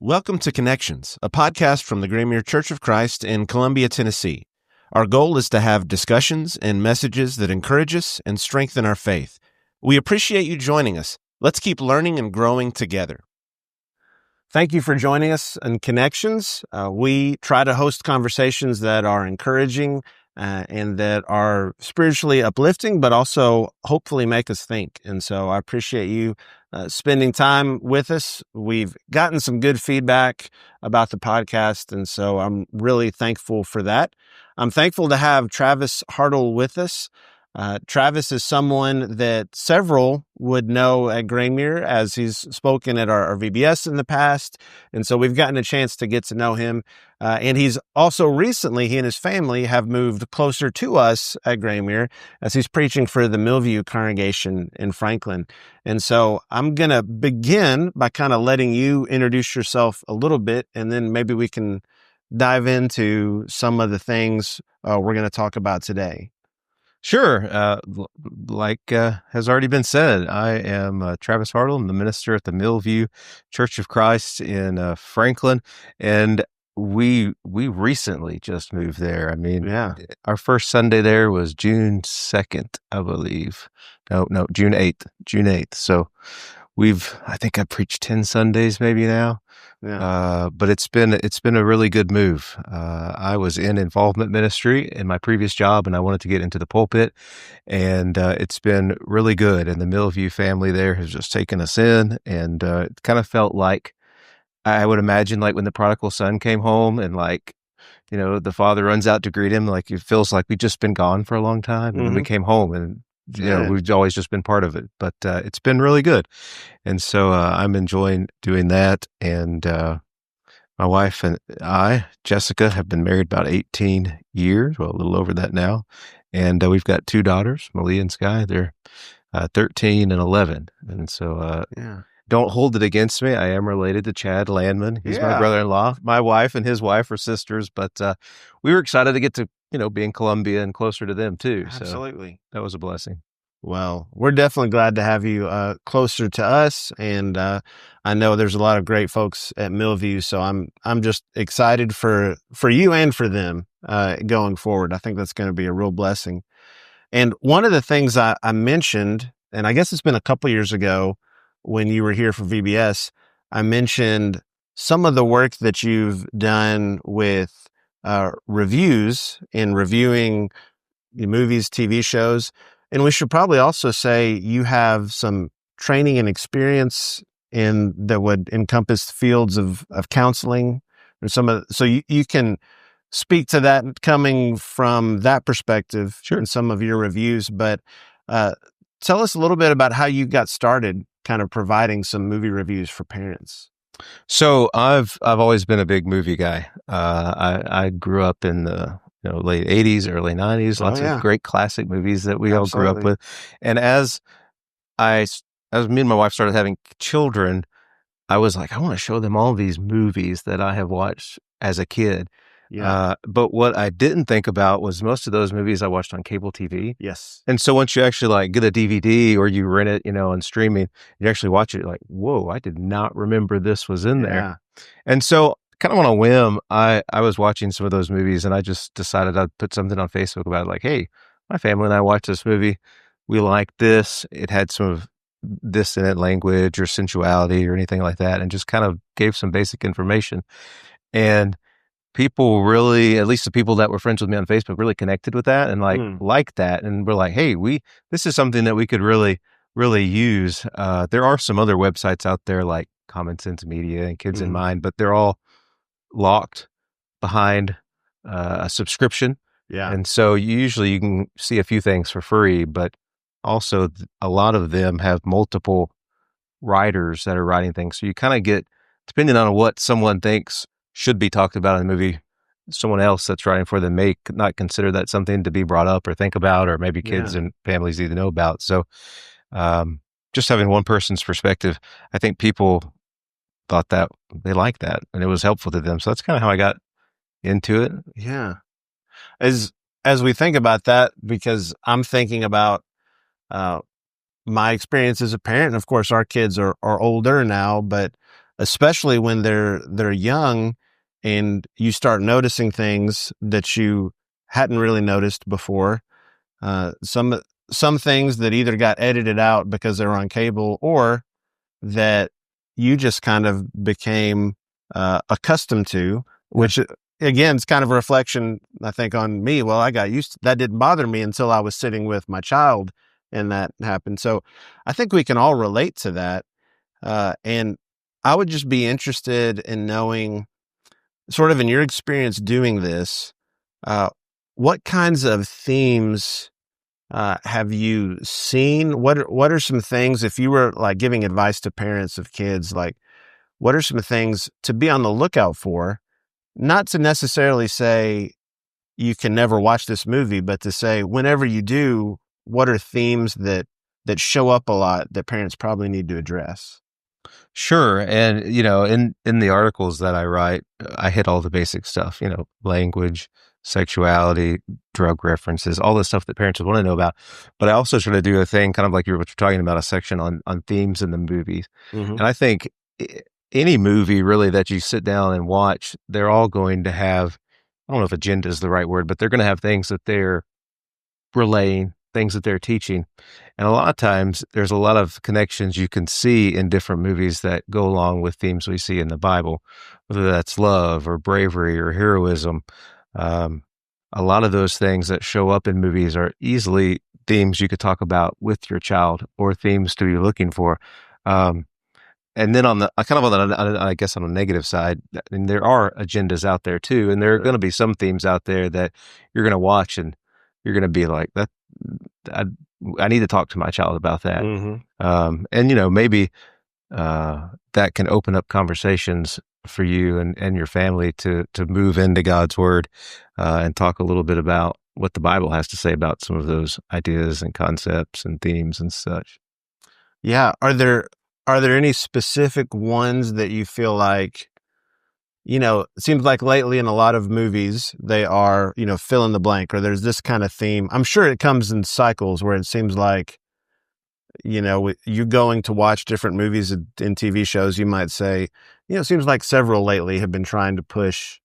Welcome to Connections, a podcast from the Graymere Church of Christ in Columbia, Tennessee. Our goal is to have discussions and messages that encourage us and strengthen our faith. We appreciate you joining us. Let's keep learning and growing together. Thank you for joining us in Connections. We try to host conversations that are encouraging and that are spiritually uplifting, but also hopefully make us think. And so I appreciate you spending time with us. We've gotten some good feedback about the podcast, and so I'm really thankful for that. I'm thankful to have Travis Hartle with us. Travis is someone that several would know at Graymere, as he's spoken at our VBS in the past. And so we've gotten a chance to get to know him. And he's also recently, he and his family have moved closer to us at Graymere as he's preaching for the Millview congregation in Franklin. And so I'm going to begin by kind of letting you introduce yourself a little bit, and then maybe we can dive into some of the things we're going to talk about today. Sure. Like has already been said, I am Travis Hartle. I'm the minister at the Millview Church of Christ in Franklin, and we recently just moved there. I mean, our first Sunday there was June 2nd, I believe. No, June 8th. June 8th. So I think I preached 10 Sundays maybe now. Yeah. But it's been a really good move. I was in involvement ministry in my previous job, and I wanted to get into the pulpit, and it's been really good. And the Millview family there has just taken us in, and it kind of felt like, I would imagine, like when the prodigal son came home and the father runs out to greet him, like it feels like we've just been gone for a long time, and then we came home and we've always just been part of it, but it's been really good. And so I'm enjoying doing that. And my wife and I, Jessica, have been married about 18 years, well, a little over that now. And we've got two daughters, Malia and Sky. They're 13 and 11. And so don't hold it against me. I am related to Chad Landman. He's my brother-in-law. My wife and his wife are sisters, but we were excited to get to be in Columbia and closer to them too. Absolutely. So that was a blessing. Well, we're definitely glad to have you closer to us, and I know there's a lot of great folks at Millview, so I'm just excited for you and for them going forward. I think that's going to be a real blessing. And one of the things I mentioned, and I guess it's been a couple years ago when you were here for VBS, I mentioned some of the work that you've done with reviews in reviewing movies, TV shows. And we should probably also say you have some training and experience that would encompass fields of counseling and so you can speak to that coming from that perspective in some of your reviews. But tell us a little bit about how you got started kind of providing some movie reviews for parents. So I've always been a big movie guy. I grew up in the late 80s, early 90s, lots of great classic movies that we all grew up with. And as me and my wife started having children, I was like, I want to show them all these movies that I have watched as a kid. Yeah. But what I didn't think about was most of those movies I watched on cable TV. Yes. And so once you actually get a DVD or you rent it, on streaming, you actually watch it, you're like, whoa, I did not remember this was in there. And so kind of on a whim, I was watching some of those movies, and I just decided I'd put something on Facebook about it, like, hey, my family and I watched this movie. We liked this. It had some of this in it, language or sensuality or anything like that, and just kind of gave some basic information. And people really, at least the people that were friends with me on Facebook, really connected with that and liked that. And we're like, hey, this is something that we could really, really use. There are some other websites out there like Common Sense Media and Kids in Mind, but they're all locked behind a subscription. Yeah. And so usually you can see a few things for free, but also a lot of them have multiple writers that are writing things. So you kind of get, depending on what someone thinks should be talked about in the movie, someone else that's writing for them may not consider that something to be brought up or think about, or maybe kids and families need to know about. So just having one person's perspective, I think people thought that they liked that and it was helpful to them. So that's kind of how I got into it. Yeah. As we think about that, because I'm thinking about my experience as a parent, and of course our kids are older now, but especially when they're young and you start noticing things that you hadn't really noticed before. Some things that either got edited out because they were on cable, or that you just kind of became accustomed to, which again is kind of a reflection, I think, on me. Well, I got used to that. Didn't bother me until I was sitting with my child and that happened. So I think we can all relate to that. And I would just be interested in knowing, sort of in your experience doing this, what kinds of themes have you seen? What are some things, if you were like giving advice to parents of kids, like what are some things to be on the lookout for? Not to necessarily say you can never watch this movie, but to say whenever you do, what are themes that show up a lot that parents probably need to address? Sure. And, in the articles that I write, I hit all the basic stuff, language, sexuality, drug references, all the stuff that parents would want to know about. But I also try to do a thing kind of like what you're talking about, a section on themes in the movies. Mm-hmm. And I think any movie really that you sit down and watch, they're all going to have, I don't know if agenda is the right word, but they're going to have things that they're relaying, things that they're teaching. And a lot of times there's a lot of connections you can see in different movies that go along with themes we see in the Bible, whether that's love or bravery or heroism. A lot of those things that show up in movies are easily themes you could talk about with your child, or themes to be looking for. And then on the I guess on the negative side, I mean, there are agendas out there too, and there are going to be some themes out there that you're going to watch and you're going to be like, that I need to talk to my child about that. Mm-hmm. And maybe that can open up conversations for you and your family to move into God's Word and talk a little bit about what the Bible has to say about some of those ideas and concepts and themes and such. Yeah. Are there any specific ones that you feel like, it seems like lately in a lot of movies, they are, fill in the blank, or there's this kind of theme. I'm sure it comes in cycles where it seems like, you going to watch different movies in TV shows, you might say, it seems like several lately have been trying to push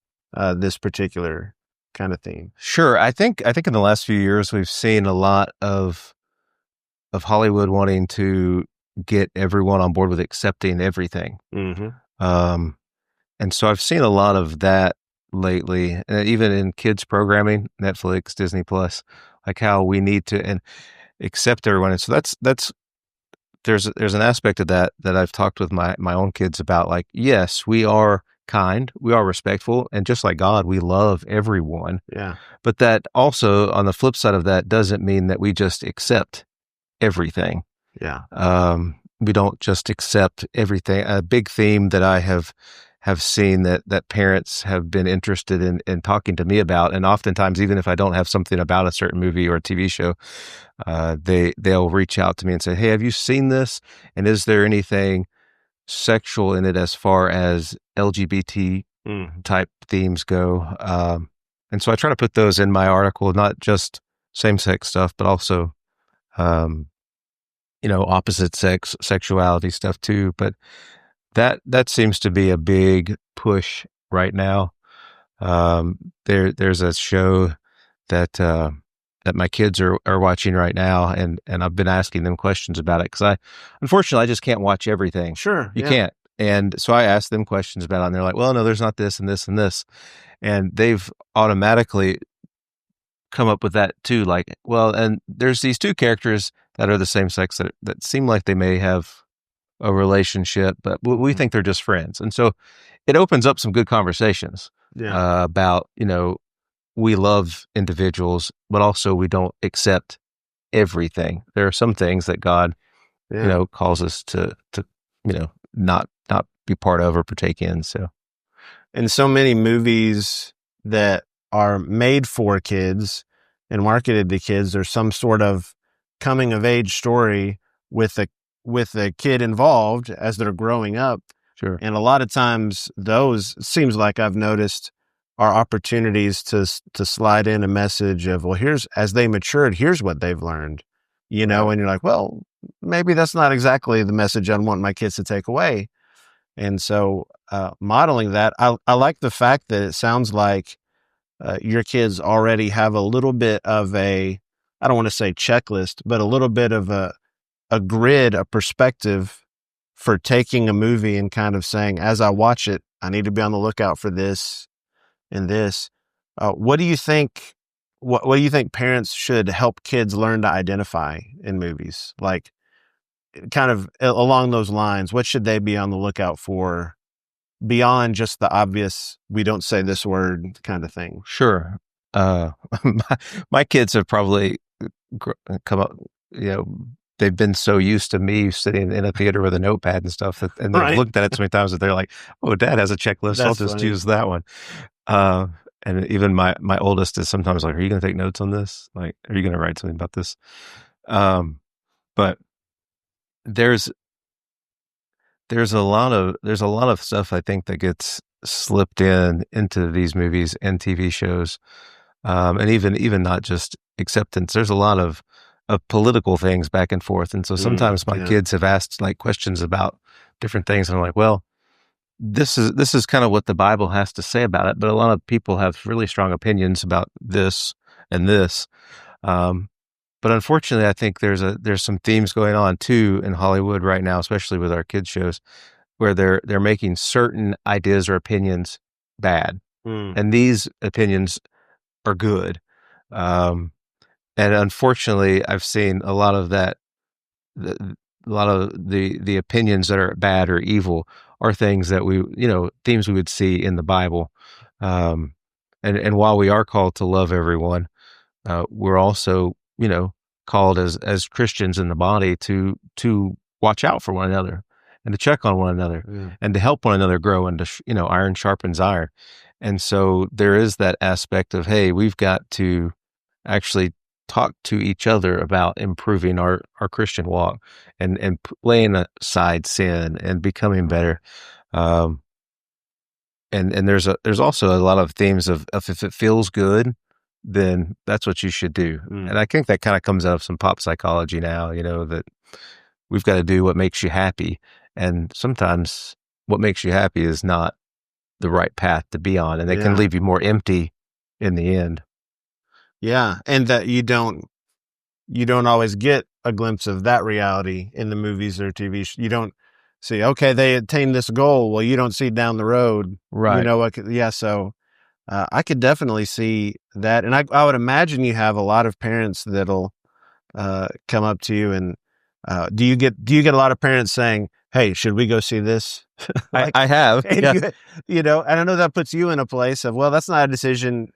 this particular kind of theme. Sure. I think in the last few years, we've seen a lot of Hollywood wanting to get everyone on board with accepting everything. Mm-hmm. And so I've seen a lot of that lately, and even in kids programming, Netflix, Disney Plus, like how we need to and accept everyone. And so that's there's an aspect of that I've talked with my own kids about. Like, yes, we are kind, we are respectful, and just like God, we love everyone. Yeah. But that also, on the flip side of that, doesn't mean that we just accept everything. Yeah. We don't just accept everything. A big theme that I have seen that parents have been interested in talking to me about, and oftentimes, even if I don't have something about a certain movie or a TV show, they'll reach out to me and say, "Hey, have you seen this? And is there anything sexual in it as far as LGBT type themes go?" And so I try to put those in my article, not just same-sex stuff, but also opposite sex, sexuality stuff too. But that seems to be a big push right now. There's a show that my kids are watching right now, and I've been asking them questions about it, because unfortunately I just can't watch everything. Sure. You can't. And so I asked them questions about it, and they're like, well, no, there's not this and this and this. And they've automatically come up with that too. Like, well, and there's these two characters that are the same sex that seem like they may have a relationship, but we think they're just friends. And so it opens up some good conversations about, we love individuals, but also we don't accept everything. There are some things that God, calls us to not be part of or partake in. So, and so many movies that are made for kids and marketed to kids, there's some sort of coming of age story with a kid involved as they're growing up. Sure. And a lot of times those, seems like I've noticed, are opportunities to slide in a message of, well, as they matured, here's what they've learned, and you're like, well, maybe that's not exactly the message I want my kids to take away. And so modeling that, I like the fact that it sounds like your kids already have a little bit of I don't want to say checklist, but a little bit of a grid, a perspective for taking a movie and kind of saying, as I watch it, I need to be on the lookout for this and this. What do you think? What do you think parents should help kids learn to identify in movies? Like, kind of along those lines, what should they be on the lookout for beyond just the obvious, we don't say this word kind of thing? Sure. My, my kids have probably come up, they've been so used to me sitting in a theater with a notepad and stuff and they've Right. looked at it so many times that they're like, oh, Dad has a checklist. I'll That's just funny. use that one. And even my oldest is sometimes like, are you going to take notes on this? Like, are you going to write something about this? But there's a lot of stuff I think that gets slipped into these movies and TV shows. And even not just acceptance. There's a lot of political things back and forth. And so sometimes my kids have asked like questions about different things. And I'm like, well, this is kind of what the Bible has to say about it. But a lot of people have really strong opinions about this and this. But unfortunately, I think there's some themes going on too in Hollywood right now, especially with our kids shows, where they're making certain ideas or opinions bad. And these opinions are good. And unfortunately, I've seen a lot of that. A lot of the opinions that are bad or evil are things that themes we would see in the Bible. And while we are called to love everyone, we're also, called as Christians in the body to watch out for one another and to check on one another and to help one another grow and to, iron sharpens iron. And so there is that aspect of, hey, we've got to actually talk to each other about improving our Christian walk and laying aside sin and becoming better. And there's also a lot of themes of if it feels good, then that's what you should do. And I think that kind of comes out of some pop psychology now, that we've got to do what makes you happy. And sometimes what makes you happy is not the right path to be on, and it can leave you more empty in the end. Yeah. And that you don't always get a glimpse of that reality in the movies or TV. You don't see, okay, they attained this goal. Well, you don't see down the road. Right. So I could definitely see that. And I would imagine you have a lot of parents that'll come up to you and do you get a lot of parents saying, hey, should we go see this? I have. And and I know that puts you in a place of, well, that's not a decision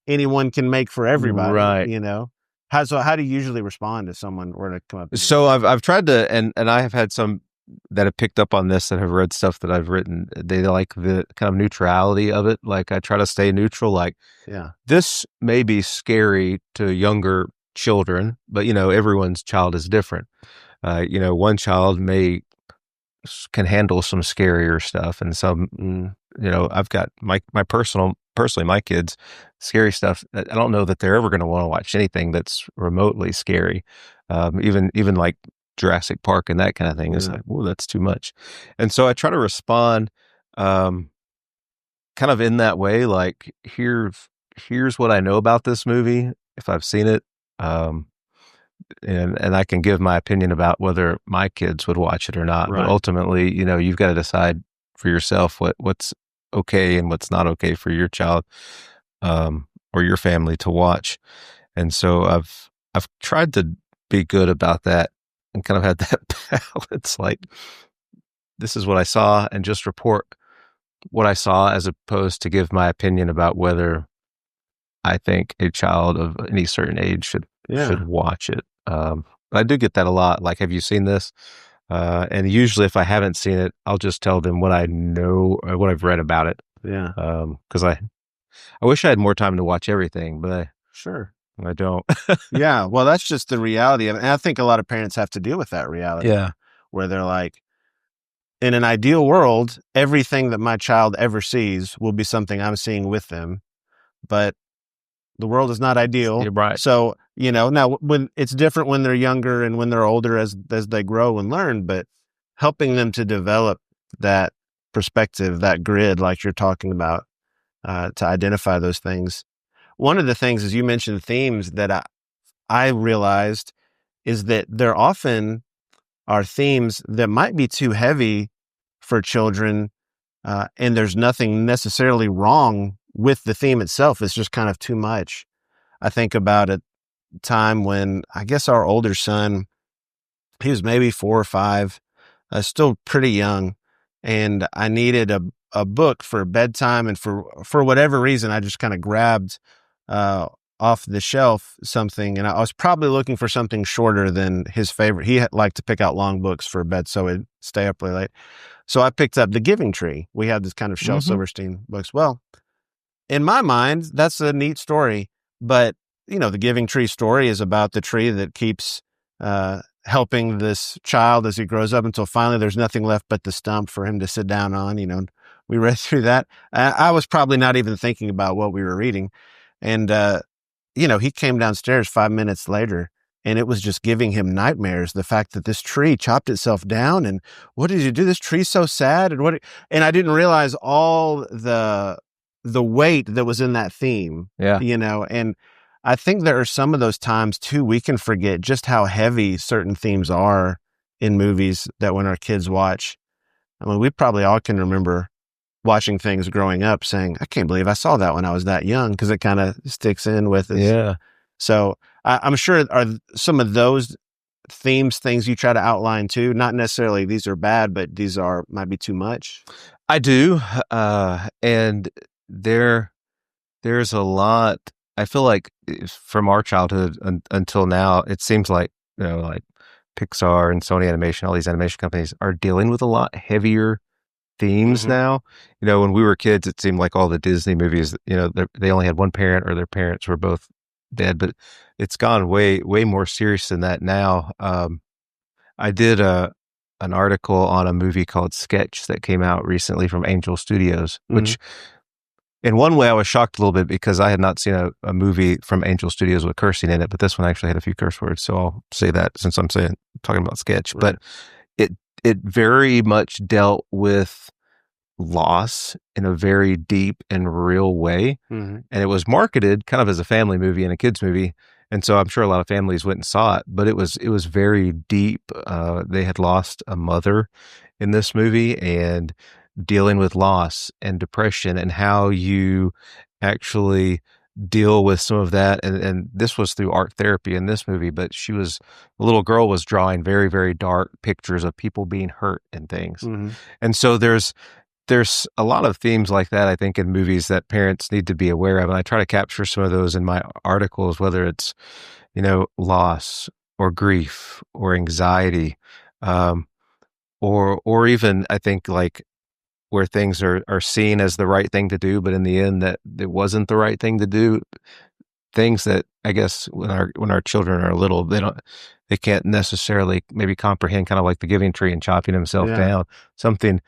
anyone can make for everybody, right. How do you usually respond if someone were to come up to you? So I've tried to, and I have had some that have picked up on this that have read stuff that I've written. They like the kind of neutrality of it. Like I try to stay neutral. Like, this may be scary to younger children, but everyone's child is different. One child can handle some scarier stuff, and some, I've got personally my kids, scary stuff. I don't know that they're ever going to want to watch anything that's remotely scary. Even like Jurassic Park and that kind of thing is like, whoa, that's too much. And so I try to respond, kind of in that way, like here's what I know about this movie if I've seen it. And I can give my opinion about whether my kids would watch it or not. Right. But ultimately, you've got to decide for yourself what's okay and what's not okay for your child, or your family to watch. And so I've tried to be good about that and kind of had that balance. Like, this is what I saw, and just report what I saw, as opposed to give my opinion about whether I think a child of any certain age should watch it. I do get that a lot. Like, have you seen this? And usually if I haven't seen it, I'll just tell them what I know or what I've read about it. Yeah. Cause I wish I had more time to watch everything, but I don't. Yeah. Well, that's just the reality of it. And I think a lot of parents have to deal with that reality. Yeah. Where they're like, in an ideal world, everything that my child ever sees will be something I'm seeing with them. But the world is not ideal. You're right. So, now when it's different when they're younger and when they're older as they grow and learn, but helping them to develop that perspective, that grid, like you're talking about, to identify those things. One of the things, as you mentioned, themes that I realized is that there often are themes that might be too heavy for children, and there's nothing necessarily wrong with the theme itself. It's just kind of too much. I think about a time when I guess our older son, he was maybe 4 or 5, still pretty young, and I needed a book for bedtime, and for whatever reason, I just kind of grabbed off the shelf something, and I was probably looking for something shorter than his favorite. He liked to pick out long books for bed, so he'd stay up really late. So I picked up The Giving Tree. We had this kind of Shel Silverstein books. Well, in my mind, that's a neat story, but the Giving Tree story is about the tree that keeps helping this child as he grows up until finally there's nothing left but the stump for him to sit down on. We read through that. I was probably not even thinking about what we were reading. And, he came downstairs 5 minutes later, and it was just giving him nightmares. The fact that this tree chopped itself down, and what did you do? This tree's so sad. And I didn't realize all the weight that was in that theme. Yeah. And I think there are some of those times too, we can forget just how heavy certain themes are in movies that when our kids watch. I mean, we probably all can remember watching things growing up saying, I can't believe I saw that when I was that young, because it kind of sticks in with us. Yeah. So I'm sure are some of those themes things you try to outline too, not necessarily these are bad, but these might be too much. I do. And there's a lot, I feel like from our childhood until now, it seems like, like Pixar and Sony Animation, all these animation companies are dealing with a lot heavier themes now. When we were kids, it seemed like all the Disney movies, they only had one parent or their parents were both dead, but it's gone way, way more serious than that now. I did an article on a movie called Sketch that came out recently from Angel Studios, which in one way I was shocked a little bit because I had not seen a movie from Angel Studios with cursing in it, but this one actually had a few curse words. So I'll say that since I'm talking about Sketch, but it very much dealt with loss in a very deep and real way. And it was marketed kind of as a family movie and a kids movie. And so I'm sure a lot of families went and saw it, but it was very deep. They had lost a mother in this movie and dealing with loss and depression and how you actually deal with some of that. And this was through art therapy in this movie, but the little girl was drawing very, very dark pictures of people being hurt and things. And so there's a lot of themes like that, I think, in movies that parents need to be aware of. And I try to capture some of those in my articles, whether it's, loss or grief or anxiety, or even I think like where things are seen as the right thing to do, but in the end that it wasn't the right thing to do. Things that I guess when our children are little, they can't necessarily maybe comprehend, kind of like the Giving Tree and chopping himself down, something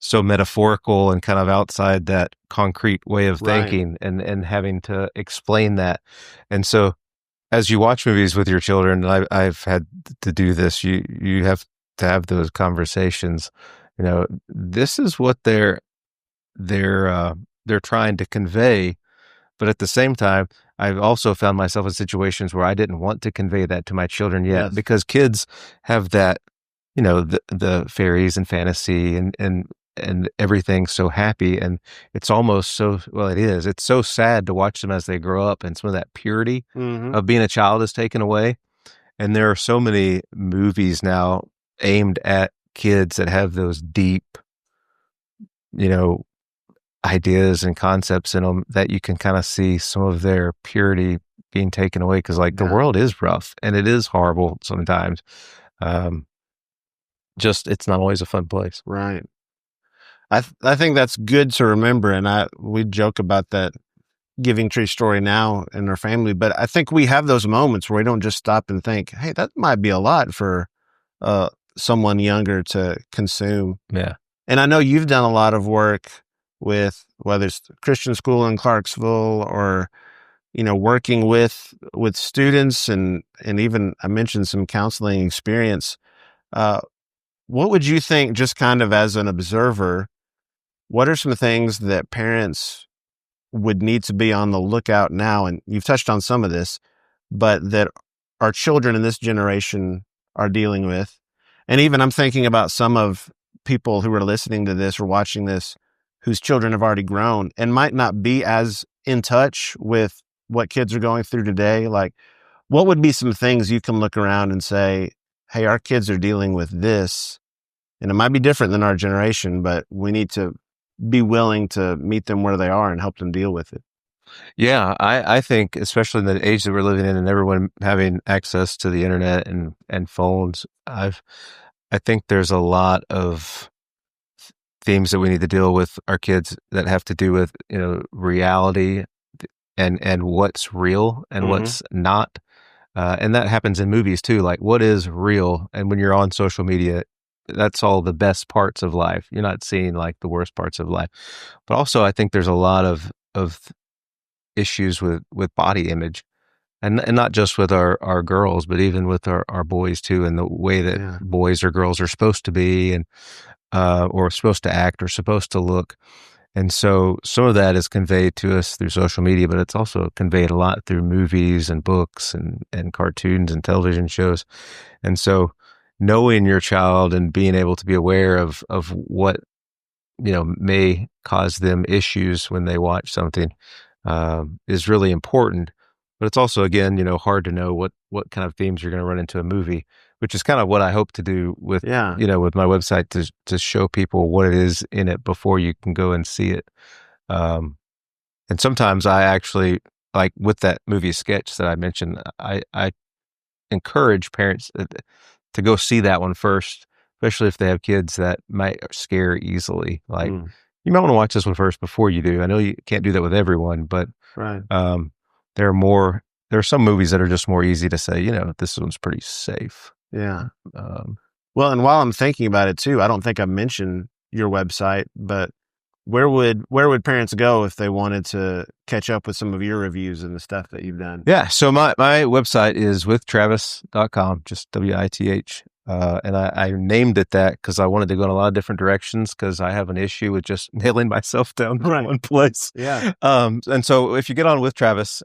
so metaphorical and kind of outside that concrete way of thinking and having to explain that. And so as you watch movies with your children, I've had to do this, you have to have those conversations. This is what they're trying to convey. But at the same time, I've also found myself in situations where I didn't want to convey that to my children yet, because kids have that, the fairies and fantasy and everything so happy. And it's almost it's so sad to watch them as they grow up and some of that purity of being a child is taken away. And there are so many movies now aimed at kids that have those deep, ideas and concepts in them that you can kind of see some of their purity being taken away. Cause the world is rough and it is horrible sometimes. It's not always a fun place. Right. I think that's good to remember. And we joke about that Giving Tree story now in our family, but I think we have those moments where we don't just stop and think, hey, that might be a lot for someone younger to consume. Yeah. And I know you've done a lot of work with whether it's Christian school in Clarksville or, working with students and even I mentioned some counseling experience. What would you think, just kind of as an observer, what are some things that parents would need to be on the lookout now? And you've touched on some of this, but that our children in this generation are dealing with. And even I'm thinking about some of people who are listening to this or watching this whose children have already grown and might not be as in touch with what kids are going through today. Like, what would be some things you can look around and say, hey, our kids are dealing with this, and it might be different than our generation, but we need to be willing to meet them where they are and help them deal with it. Yeah, I think, especially in the age that we're living in and everyone having access to the internet and phones, I think there's a lot of themes that we need to deal with our kids that have to do with, reality and what's real and what's not. And that happens in movies too. Like, what is real? And when you're on social media, that's all the best parts of life. You're not seeing like the worst parts of life. But also, I think there's a lot of issues with body image, and not just with our girls, but even with our boys too, and the way that boys or girls are supposed to be, and or supposed to act or supposed to look. And so some of that is conveyed to us through social media, but it's also conveyed a lot through movies and books and cartoons and television shows. And so knowing your child and being able to be aware of what, may cause them issues when they watch something, is really important. But it's also, again, hard to know what kind of themes you're going to run into a movie, which is kind of what I hope to do with, with my website, to show people what it is in it before you can go and see it. And sometimes I actually, like with that movie sketch that I mentioned, I encourage parents to go see that one first, especially if they have kids that might scare easily. Like, you might want to watch this one first before you do. I know you can't do that with everyone, but there are some movies that are just more easy to say, this one's pretty safe. Yeah. Well, and while I'm thinking about it too, I don't think I mentioned your website, but where would parents go if they wanted to catch up with some of your reviews and the stuff that you've done? Yeah. So my website is withtravis.com, just WITH. And I named it that because I wanted to go in a lot of different directions, because I have an issue with just nailing myself down to one place. Yeah. And so if you get on with Travis,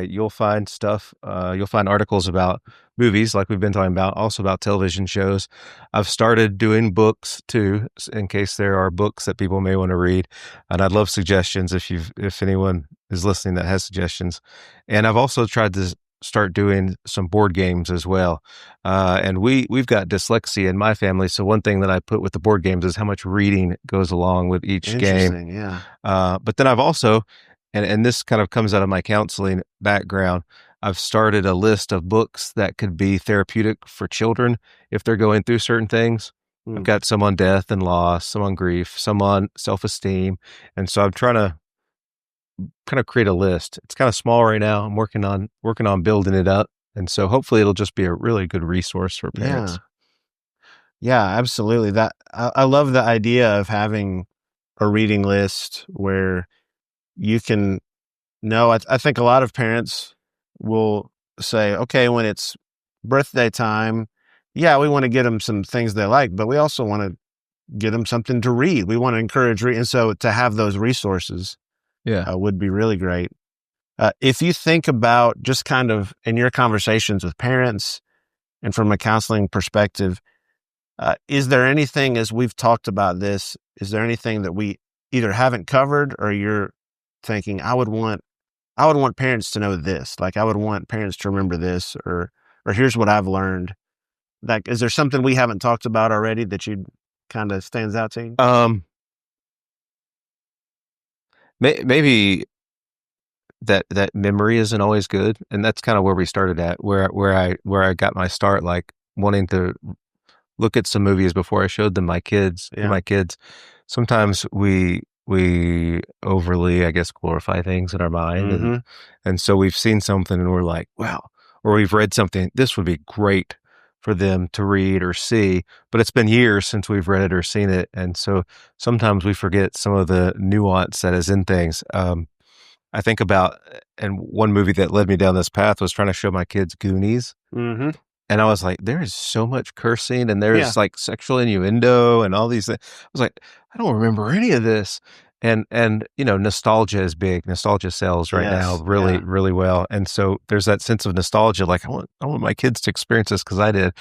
you'll find stuff. You'll find articles about movies, like we've been talking about, also about television shows. I've started doing books too, in case there are books that people may want to read. And I'd love suggestions if anyone is listening that has suggestions. And I've also tried to start doing some board games as well. And we've got dyslexia in my family. So one thing that I put with the board games is how much reading goes along with each game. Yeah. But then I've also, and this kind of comes out of my counseling background, I've started a list of books that could be therapeutic for children if they're going through certain things. I've got some on death and loss, some on grief, some on self-esteem. And so I'm trying to kind of create a list. It's kind of small right now. I'm working on building it up. And so hopefully it'll just be a really good resource for parents. Yeah, absolutely. That I love the idea of having a reading list where you can know. I think a lot of parents will say, okay, when it's birthday time, we want to get them some things they like, but we also want to get them something to read. We want to encourage reading. And so to have those resources would be really great. If you think about just kind of in your conversations with parents and from a counseling perspective, is there anything, as we've talked about this, is there anything that we either haven't covered or you're thinking, I would want parents to know this, like I would want parents to remember this, or here's what I've learned? Like, is there something we haven't talked about already that you kind of stands out to you? Maybe that memory isn't always good, and that's kind of where we started at, where I got my start, like wanting to look at some movies before I showed them my kids. Sometimes we overly, I guess, glorify things in our mind, and so we've seen something and we're like, wow, or we've read something, this would be great for them to read or see, but it's been years since we've read it or seen it, and so sometimes we forget some of the nuance that is in things. I think about, and one movie that led me down this path was trying to show my kids Goonies. And I was like, there is so much cursing and there is like sexual innuendo and all these things. I was like, I don't remember any of this. And nostalgia is big. Nostalgia sells right now Yes. really, Yeah. really well. And so there's that sense of nostalgia, like I want my kids to experience this because I did.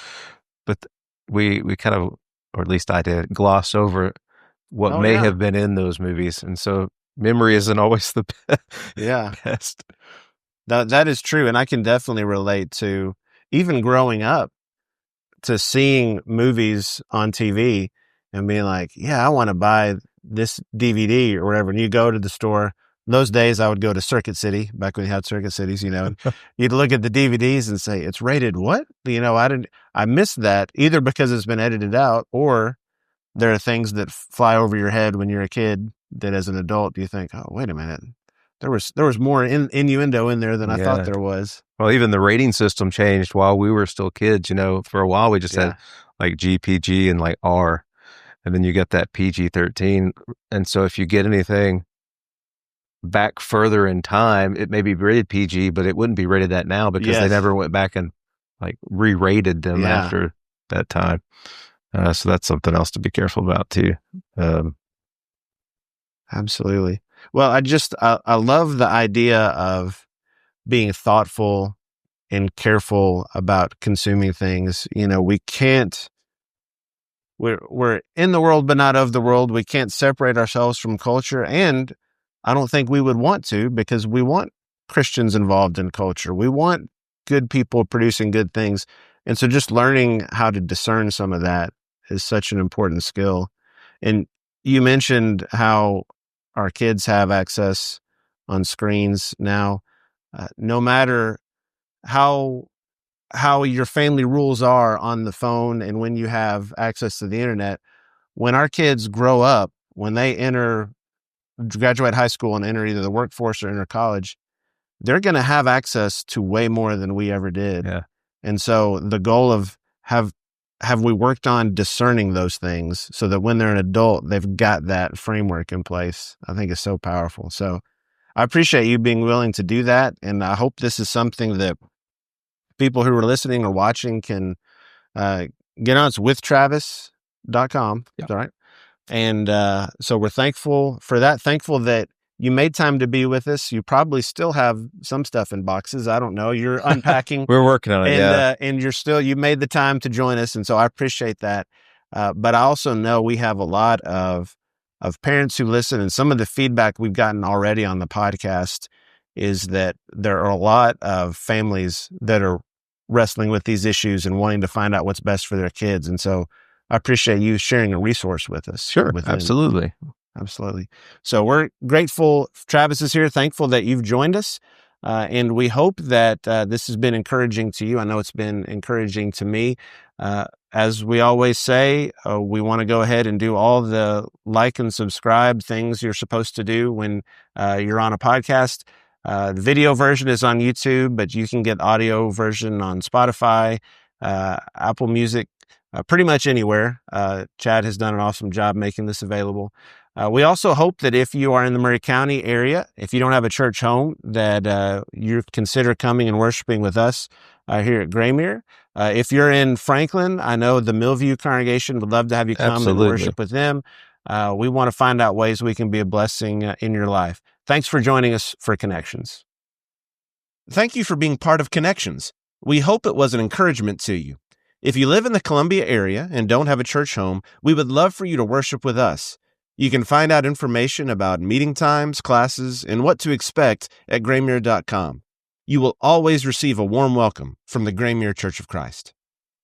But we kind of, or at least I did, gloss over what Oh, may yeah. have been in those movies. And so memory isn't always the Yeah. best. That is true. And I can definitely relate to even growing up to seeing movies on TV and being like, yeah, I want to buy this DVD or whatever. And you go to the store. Those days I would go to Circuit City back when you had Circuit Cities, and you'd look at the DVDs and say, it's rated what? I missed that either because it's been edited out or there are things that fly over your head when you're a kid that as an adult you think, oh, wait a minute. There was more innuendo in there than I thought Yeah. there was. Well, even the rating system changed while we were still kids. For a while we just Yeah. had like GPG and like R, and then you get that PG-13. And so if you get anything back further in time, it may be rated PG, but it wouldn't be rated that now because they Yes. never went back and like re-rated them Yeah. after that time. So that's something else to be careful about too. Absolutely. Well, I love the idea of being thoughtful and careful about consuming things. We're in the world, but not of the world. We can't separate ourselves from culture. And I don't think we would want to, because we want Christians involved in culture. We want good people producing good things. And so just learning how to discern some of that is such an important skill. And you mentioned how our kids have access on screens now. No matter how your family rules are on the phone and when you have access to the internet, when our kids grow up, when they graduate high school and enter either the workforce or enter college, they're going to have access to way more than we ever did. Yeah. And so the goal of have we worked on discerning those things so that when they're an adult, they've got that framework in place, I think is so powerful. So I appreciate you being willing to do that. And I hope this is something that people who are listening or watching can get on. It's withtravis.com. Yeah. All right. And so we're thankful for that. Thankful that you made time to be with us. You probably still have some stuff in boxes. I don't know. You're unpacking. We're working on it. And you made the time to join us. And so I appreciate that. But I also know we have a lot of parents who listen, and some of the feedback we've gotten already on the podcast is that there are a lot of families that are wrestling with these issues and wanting to find out what's best for their kids. And so I appreciate you sharing a resource with us. Sure. Absolutely. Absolutely. So we're grateful. Travis is here. Thankful that you've joined us. And we hope that this has been encouraging to you. I know it's been encouraging to me. As we always say, we want to go ahead and do all the like and subscribe things you're supposed to do when you're on a podcast. The video version is on YouTube, but you can get audio version on Spotify, Apple Music, pretty much anywhere. Chad has done an awesome job making this available. We also hope that if you are in the Murray County area, if you don't have a church home, that you consider coming and worshiping with us here at Graymere. If you're in Franklin, I know the Millview congregation would love to have you come and worship with them. We want to find out ways we can be a blessing in your life. Thanks for joining us for Connections. Thank you for being part of Connections. We hope it was an encouragement to you. If you live in the Columbia area and don't have a church home, we would love for you to worship with us. You can find out information about meeting times, classes, and what to expect at graymere.com. You will always receive a warm welcome from the Graymere Church of Christ.